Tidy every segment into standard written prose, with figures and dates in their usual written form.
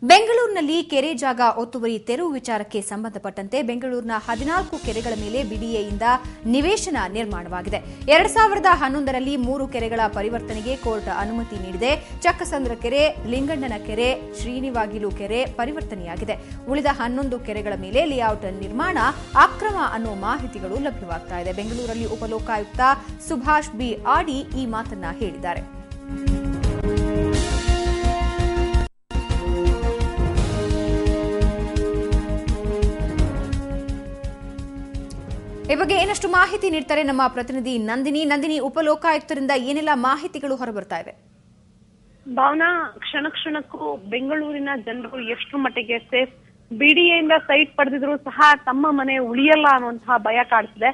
ಬೆಂಗಳೂರಿನಲ್ಲಿ ಕೆರೆ ಜಾಗ ಒತ್ತುವರಿ ತೆರವು ವಿಚಾರಕ್ಕೆ ಸಂಬಂಧಪಟ್ಟಂತೆ ಬೆಂಗಳೂರಿನ 14 ಕೆರೆಗಳ ಮೇಲೆ ಬಿಡಿಎಯಿಂದ ನಿವೇಶನ ನಿರ್ಮಾಣವಾಗಿದೆ. 2011ರಲ್ಲಿ 3 ಕೆರೆಗಳ ಪರಿವರ್ತನೆಗೆ ಕೋರ್ಟ್ ಅನುಮತಿ ನೀಡಿದೆ. ಚಕ್ಕಸಂದ್ರ ಕೆರೆ, ಲಿಂಗಣ್ಣನ ಕೆರೆ, ಶ್ರೀನಿವಾಗಿಲು ಕೆರೆ ಪರಿವರ್ತನೆಯಾಗಿದೆ. ಉಳಿದ 11 ಕೆರೆಗಳ ಮೇಲೆ ಲೇಔಟ್ ನಿರ್ಮಾಣ ಅಕ್ರಮ ಅನ್ನೋ ಮಾಹಿತಿಗಳು ಲಭ್ಯವಾಗ್ತಾ ಇದೆ. ಬೆಂಗಳೂರಲ್ಲಿ ಉಪಲೋಕಾಯುಕ್ತ ಸುಭಾಷ್ ಬಿ ಆಡಿ ಈ ಮಾತನ್ನ ಹೇಳಿದ್ದಾರೆ. ಈ ಬಗ್ಗೆ ಏನಷ್ಟು ಮಾಹಿತಿ ನೀಡ್ತಾರೆ ನಮ್ಮ ಪ್ರತಿನಿಧಿ ನಂದಿನಿ. ಉಪಲೋಕಾಯುಕ್ತರಿಂದ ಏನೆಲ್ಲ ಮಾಹಿತಿಗಳು ಹೊರಬರ್ತಾ ಇವೆ? ಭಾವನಾ, ಕ್ಷಣಕ್ಕೂ ಬೆಂಗಳೂರಿನ ಜನರು ಎಷ್ಟು ಮಟ್ಟಿಗೆ ಸೇಫ್, ಬಿಡಿಎಯಿಂದ ಸೈಟ್ ಪಡೆದಿದ್ರು ಸಹ ತಮ್ಮ ಮನೆ ಉಳಿಯಲ್ಲ ಅನ್ನುವಂತಹ ಭಯ ಕಾಡ್ತಿದೆ.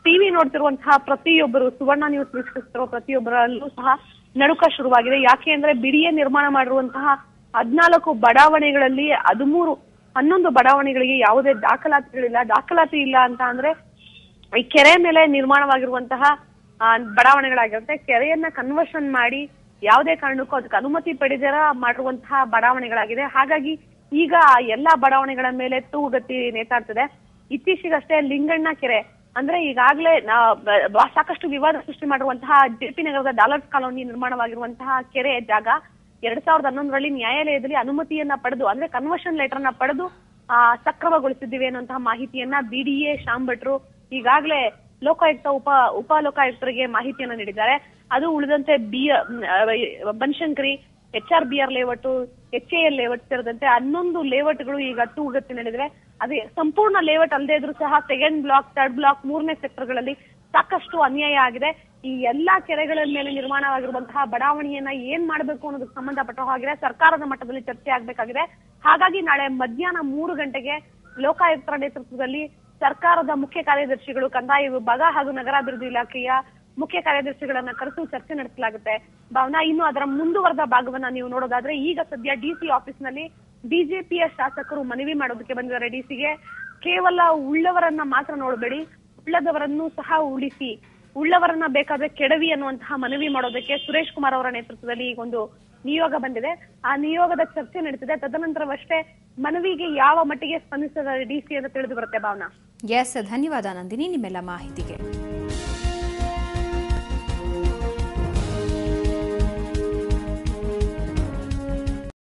ಟಿವಿ ನೋಡ್ತಿರುವಂತಹ ಪ್ರತಿಯೊಬ್ಬರು, ಸುವರ್ಣ ನ್ಯೂಸ್ ವೀಕ್ಷಿಸ್ತಿರುವ ಪ್ರತಿಯೊಬ್ಬರಲ್ಲೂ ಸಹ ನಡುಕ ಶುರುವಾಗಿದೆ. ಯಾಕೆ ಅಂದ್ರೆ ಬಿಡಿಎ ನಿರ್ಮಾಣ ಮಾಡಿರುವಂತಹ 14 ಬಡಾವಣೆಗಳಲ್ಲಿ 11 ಬಡಾವಣೆಗಳಿಗೆ ಯಾವುದೇ ದಾಖಲಾತಿ ಇಲ್ಲ ಅಂತ ಅಂದ್ರೆ ಈ ಕೆರೆ ಮೇಲೆ ನಿರ್ಮಾಣವಾಗಿರುವಂತಹ ಬಡಾವಣೆಗಳಾಗಿರುತ್ತೆ. ಕೆರೆಯನ್ನ ಕನ್ವರ್ಷನ್ ಮಾಡಿ ಯಾವುದೇ ಕಾರಣಕ್ಕೂ ಅದಕ್ಕೆ ಅನುಮತಿ ಪಡೆದಿರ ಮಾಡಿರುವಂತಹ ಬಡಾವಣೆಗಳಾಗಿದೆ. ಹಾಗಾಗಿ ಈಗ ಎಲ್ಲಾ ಬಡಾವಣೆಗಳ ಮೇಲೆ ತೂಗುಗತಿ ನೇತಾಡ್ತಿದೆ. ಇತ್ತೀಚೆಗಷ್ಟೇ ಲಿಂಗಣ್ಣ ಕೆರೆ ಅಂದ್ರೆ ಈಗಾಗಲೇ ಸಾಕಷ್ಟು ವಿವಾದ ಸೃಷ್ಟಿ ಮಾಡಿರುವಂತಹ ಜೆಪಿ ನಗರದ ಡಾಲರ್ಸ್ ಕಾಲೋನಿ ನಿರ್ಮಾಣವಾಗಿರುವಂತಹ ಕೆರೆ ಜಾಗ 2011ರಲ್ಲಿ ನ್ಯಾಯಾಲಯದಲ್ಲಿ ಅನುಮತಿಯನ್ನ ಪಡೆದು ಅಂದ್ರೆ ಕನ್ವರ್ಷನ್ ಲೆಟರ್ ಅನ್ನ ಪಡೆದು ಸಕ್ರಮಗೊಳಿಸಿದ್ದೀವಿ ಅನ್ನುವಂತಹ ಮಾಹಿತಿಯನ್ನ ಬಿಡಿಎ ಶ್ಯಾಮ್ ಭಟ್ರು ಈಗಾಗಲೇ ಲೋಕಾಯುಕ್ತ ಉಪ ಲೋಕಾಯುಕ್ತರಿಗೆ ಮಾಹಿತಿಯನ್ನ ನೀಡಿದ್ದಾರೆ. ಅದು ಉಳಿದಂತೆ Banashankari, HRBR layout, HAL layout ಸೇರಿದಂತೆ 11 ಲೇಔಟ್ಗಳು ಈಗ ತೂಗುಗತಿ ನಡೆದಿವೆ. ಅದೇ ಸಂಪೂರ್ಣ ಲೇಔಟ್ ಅಲ್ಲದೆ ಇದ್ರೂ ಸಹ ಸೆಕೆಂಡ್ ಬ್ಲಾಕ್, ಥರ್ಡ್ ಬ್ಲಾಕ್, 3ನೇ ಸೆಕ್ಟರ್ಗಳಲ್ಲಿ ಸಾಕಷ್ಟು ಅನ್ಯಾಯ ಆಗಿದೆ. ಈ ಎಲ್ಲಾ ಕೆರೆಗಳ ಮೇಲೆ ನಿರ್ಮಾಣವಾಗಿರುವಂತಹ ಬಡಾವಣೆಯನ್ನ ಏನ್ ಮಾಡಬೇಕು ಅನ್ನೋದಕ್ಕೆ ಸಂಬಂಧಪಟ್ಟ ಹಾಗೆ ಸರ್ಕಾರದ ಮಟ್ಟದಲ್ಲಿ ಚರ್ಚೆ ಆಗ್ಬೇಕಾಗಿದೆ. ಹಾಗಾಗಿ ನಾಳೆ ಮಧ್ಯಾಹ್ನ 3 ಗಂಟೆಗೆ ಲೋಕಾಯುಕ್ತರ ನೇತೃತ್ವದಲ್ಲಿ ಸರ್ಕಾರದ ಮುಖ್ಯ ಕಾರ್ಯದರ್ಶಿಗಳು, ಕಂದಾಯ ವಿಭಾಗ ಹಾಗೂ ನಗರಾಭಿವೃದ್ಧಿ ಇಲಾಖೆಯ ಮುಖ್ಯ ಕಾರ್ಯದರ್ಶಿಗಳನ್ನ ಕರೆದು ಚರ್ಚೆ ನಡೆಸಲಾಗುತ್ತೆ. ಭಾವನಾ, ಇನ್ನು ಅದರ ಮುಂದುವರೆದ ಭಾಗವನ್ನ ನೀವು ನೋಡೋದಾದ್ರೆ ಈಗ ಸದ್ಯ ಡಿಸಿ ಆಫೀಸ್ ನಲ್ಲಿ ಬಿಜೆಪಿಯ ಶಾಸಕರು ಮನವಿ ಮಾಡೋದಕ್ಕೆ ಬಂದಿದ್ದಾರೆ. ಡಿಸಿಗೆ ಕೇವಲ ಉಳ್ಳವರನ್ನ ಮಾತ್ರ ನೋಡಬೇಡಿ, ಉಳ್ಳದವರನ್ನು ಸಹ ಉಳಿಸಿ, ಉಳ್ಳವರನ್ನ ಬೇಕಾದ್ರೆ ಕೆಡವಿ ಅನ್ನುವಂತಹ ಮನವಿ ಮಾಡೋದಕ್ಕೆ ಸುರೇಶ್ ಕುಮಾರ್ ಅವರ ನೇತೃತ್ವದಲ್ಲಿ ಈಗ ಒಂದು ನಿಯೋಗ ಬಂದಿದೆ. ಆ ನಿಯೋಗದ ಚರ್ಚೆ ನಡೀತಿದೆ. ತದನಂತರವಷ್ಟೇ ಮನವಿಗೆ ಯಾವ ಮಟ್ಟಿಗೆ ಸ್ಪಂದಿಸಿದ ಡಿಸಿ ಅಂತ ತಿಳಿದು ಬರುತ್ತೆ. ಭಾವನಾ, ಧನ್ಯವಾದ ನಂದಿನಿ ನಿಮ್ಮೆಲ್ಲ ಮಾಹಿತಿಗೆ.